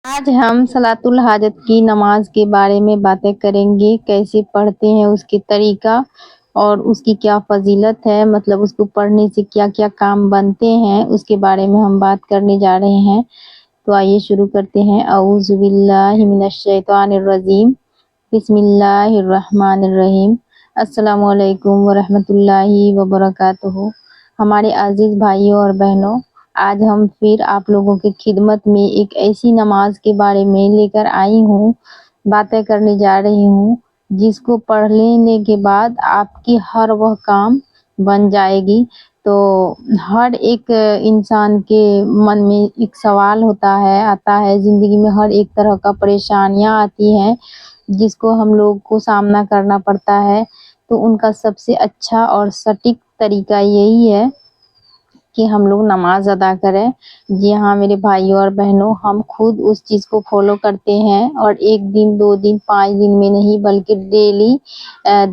आज हम सलातुल हाजत की नमाज के बारे में बातें करेंगे। कैसे पढ़ते हैं, उसकी तरीका और उसकी क्या फजीलत है, मतलब उसको पढ़ने से क्या क्या काम बनते हैं, उसके बारे में हम बात करने जा रहे हैं। तो आइए शुरू करते हैं। औज़ु बिल्लाहि मिनश शैतानिर रजीम, बिस्मिल्लाहिर रहमानिर रहीम। अस्सलामु अलैकुम व रहमतुल्लाहि व बरकातुहू। हमारे अजीज भाइयों और बहनों, आज हम फिर आप लोगों की खिदमत में एक ऐसी नमाज के बारे में लेकर आई हूँ, बातें करने जा रही हूँ, जिसको पढ़ लेने के बाद आपकी हर वह काम बन जाएगी। तो हर एक इंसान के मन में एक सवाल आता है ज़िंदगी में हर एक तरह का परेशानियाँ आती हैं, जिसको हम लोग को सामना करना पड़ता है। तो उनका सबसे अच्छा और सटीक तरीका यही है कि हम लोग नमाज अदा करें। जी हाँ मेरे भाइयों और बहनों, हम खुद उस चीज़ को फॉलो करते हैं और 1 दिन 2 दिन 5 दिन में नहीं बल्कि डेली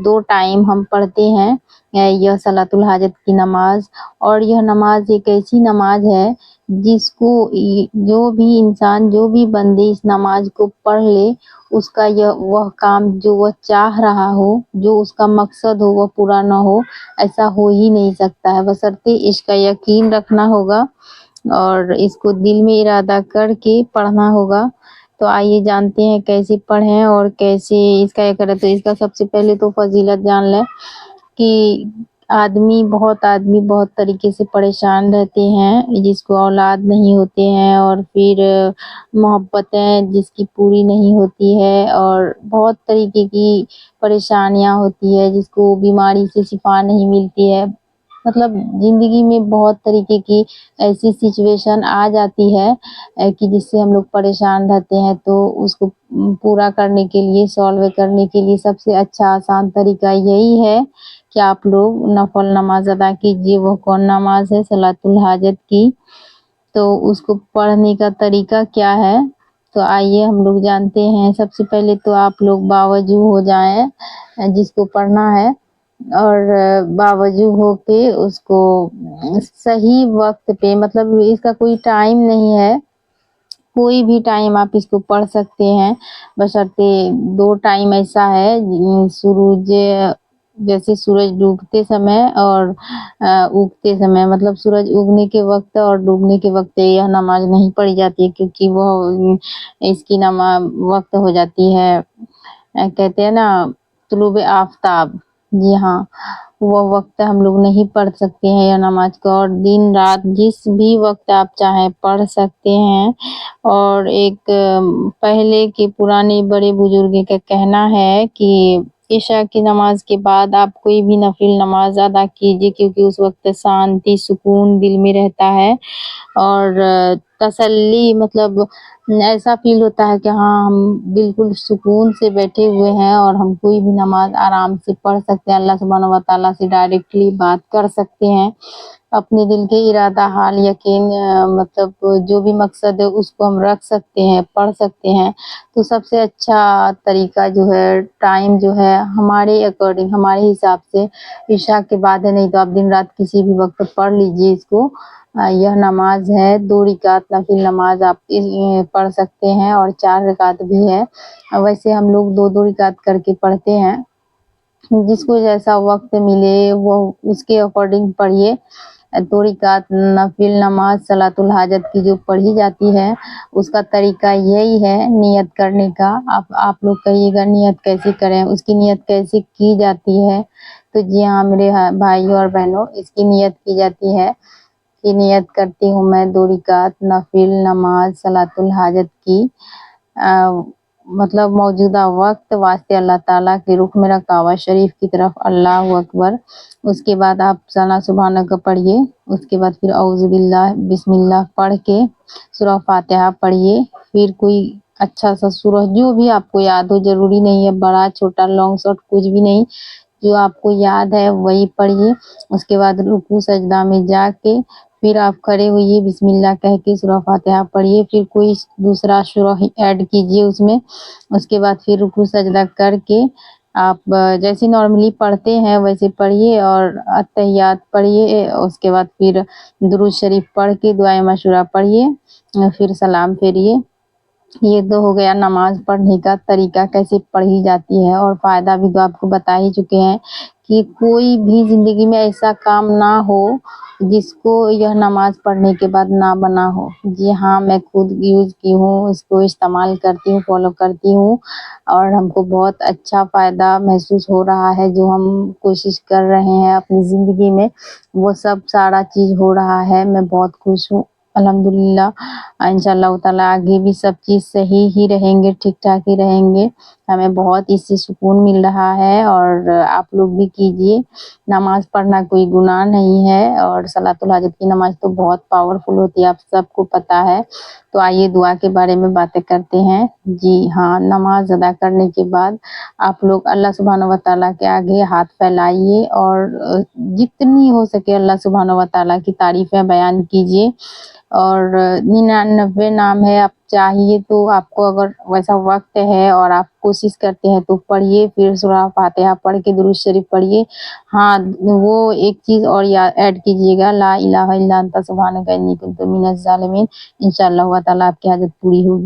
2 टाइम हम पढ़ते हैं यह सलातुल हाजत की नमाज। और यह नमाज एक ऐसी नमाज है जिसको जो भी इंसान, जो भी बंदे इस नमाज को पढ़ ले, उसका वह काम जो वह चाह रहा हो, जो उसका मकसद हो, वह पूरा ना हो, ऐसा हो ही नहीं सकता है। बशर्ते इसका यकीन रखना होगा और इसको दिल में इरादा करके पढ़ना होगा। तो आइए जानते हैं कैसे पढ़ें और कैसे इसका ये करें। तो इसका सबसे पहले तो फजीलत जान लें कि आदमी बहुत तरीके से परेशान रहते हैं, जिसको औलाद नहीं होते हैं, और फिर मोहब्बतें जिसकी पूरी नहीं होती है, और बहुत तरीके की परेशानियां होती है, जिसको बीमारी से शिफा नहीं मिलती है। मतलब ज़िंदगी में बहुत तरीके की ऐसी सिचुएशन आ जाती है कि जिससे हम लोग परेशान रहते हैं। तो उसको पूरा करने के लिए, सॉल्व करने के लिए सबसे अच्छा आसान तरीका यही है कि आप लोग नफल नमाज अदा कीजिए। वो कौन नमाज है? सलातुल हाजत की। तो उसको पढ़ने का तरीका क्या है? तो आइए हम लोग जानते हैं। सबसे पहले तो आप लोग बावजू हो जाएं जिसको पढ़ना है, और बावजू होके उसको सही वक्त पे, मतलब इसका कोई टाइम नहीं है, कोई भी टाइम आप इसको पढ़ सकते हैं। बशर्ते 2 टाइम ऐसा है, सूरज जैसे सूरज डूबते समय और उगते समय, मतलब सूरज उगने के वक्त और डूबने के वक्त यह नमाज नहीं पढ़ी जाती है, क्योंकि वह इसकी वक्त हो जाती है, कहते हैं ना, तुलूब आफताब। जी हाँ, वो वक्त हम लोग नहीं पढ़ सकते हैं यह नमाज को, और दिन रात जिस भी वक्त आप चाहें पढ़ सकते हैं। और एक पहले के पुराने बड़े बुजुर्ग का कहना है कि इशा की नमाज के बाद आप कोई भी नफिल नमाज अदा कीजिए, क्योंकि उस वक्त शांति सुकून दिल में रहता है, और तसल्ली, मतलब ऐसा फील होता है कि हाँ, हम बिल्कुल सुकून से बैठे हुए हैं और हम कोई भी नमाज आराम से पढ़ सकते हैं, अल्लाह सुब्हानहू व तआला से डायरेक्टली बात कर सकते हैं, अपने दिल के इरादा हाल यकीन, मतलब जो भी मकसद है उसको हम रख सकते हैं, पढ़ सकते हैं। तो सबसे अच्छा तरीका जो है, टाइम जो है, हमारे अकॉर्डिंग, हमारे हिसाब से इशा के बाद है, नहीं तो आप दिन रात किसी भी वक्त पढ़ लीजिए इसको। यह नमाज है 2 रकात नफिल नमाज आप पढ़ सकते हैं, और 4 रकात भी है। वैसे हम लोग 2-2 रकात करके पढ़ते हैं, जिसको जैसा वक्त मिले वो उसके अकॉर्डिंग पढ़िए। 2 रकात नफिल नमाज सलातुल हाजत की जो पढ़ी जाती है, उसका तरीका यही है नियत करने का। आप लोग कहिएगा नियत कैसे करें, उसकी नियत कैसे की जाती है? तो जी हाँ मेरे भाइयों और बहनों, इसकी नियत की जाती है कि नियत करती हूँ मैं 2 रकात नफिल नमाज सलातुल हाजत की, मतलब मौजूदा वक्त वास्ते अल्लाह ताला के रुख में काबा शरीफ की तरफ, अल्लाहु अकबर। उसके बाद आप सना सुबहाना का पढ़िए, उसके बाद फिर औज़ु बिल्लाह बिस्मिल्लाह पढ़ के सूरह फातिहा पढ़िए। फिर कोई अच्छा सा सूरह जो भी आपको याद हो, जरूरी नहीं है बड़ा छोटा लॉन्ग शॉर्ट, कुछ भी नहीं, जो आपको याद है वही पढ़िए। उसके बाद रुकू सजदा में जाके फिर आप खड़े होइए, बिस्मिल्लाह कह के सूरह फातिहा पढ़िए, फिर कोई दूसरा सूरह ऐड कीजिए उसमें। उसके बाद फिर रुकू सजदा करके आप जैसे नॉर्मली पढ़ते हैं वैसे पढ़िए, और अत्तहियात पढ़िए। उसके बाद फिर दुरूद शरीफ पढ़ के दुआए मशूरा पढ़िए, फिर सलाम फेरिए। یہ تو ہو گیا نماز پڑھنے کا طریقہ کیسے پڑھی جاتی ہے، اور فائدہ بھی تو آپ کو بتا ہی چکے ہیں کہ کوئی بھی زندگی میں ایسا کام نہ ہو جس کو یہ نماز پڑھنے کے بعد نہ بنا ہو۔ جی ہاں، میں خود یوز کی ہوں، اس کو استعمال کرتی ہوں، فالو کرتی ہوں، اور ہم کو بہت اچھا فائدہ محسوس ہو رہا ہے۔ جو ہم کوشش کر رہے ہیں اپنی زندگی میں وہ سب سارا چیز ہو رہا ہے۔ میں بہت خوش ہوں الحمدللہ۔ انشاءاللہ تعالیٰ آگے بھی سب چیز صحیح ہی رہیں گے، ٹھیک ٹھاک ہی رہیں گے۔ ہمیں بہت اس سے سکون مل رہا ہے، اور آپ لوگ بھی کیجئے۔ نماز پڑھنا کوئی گناہ نہیں ہے، اور صلاۃ الحاجت کی نماز تو بہت پاورفل ہوتی ہے، آپ سب کو پتہ ہے۔ تو آئیے دعا کے بارے میں باتیں کرتے ہیں۔ جی ہاں، نماز ادا کرنے کے بعد آپ لوگ اللہ سبحانہ و تعالیٰ کے آگے ہاتھ پھیلائیے، اور جتنی ہو سکے اللہ سبحانہ و تعالیٰ کی تعریفیں بیان کیجیے۔ اور 99 نام ہے، آپ چاہیے تو آپ کو اگر ویسا وقت ہے اور آپ کوشش کرتے ہیں تو پڑھیے، پھر سورہ فاتحہ پڑھ کے درود شریف پڑھیے۔ ہاں، وہ ایک چیز اور ایڈ کیجیے گا، لا الہ الا انت سبحانک انی کنت من الظالمین۔ انشاءاللہ تعالیٰ آپ کی حاجت پوری ہوگی۔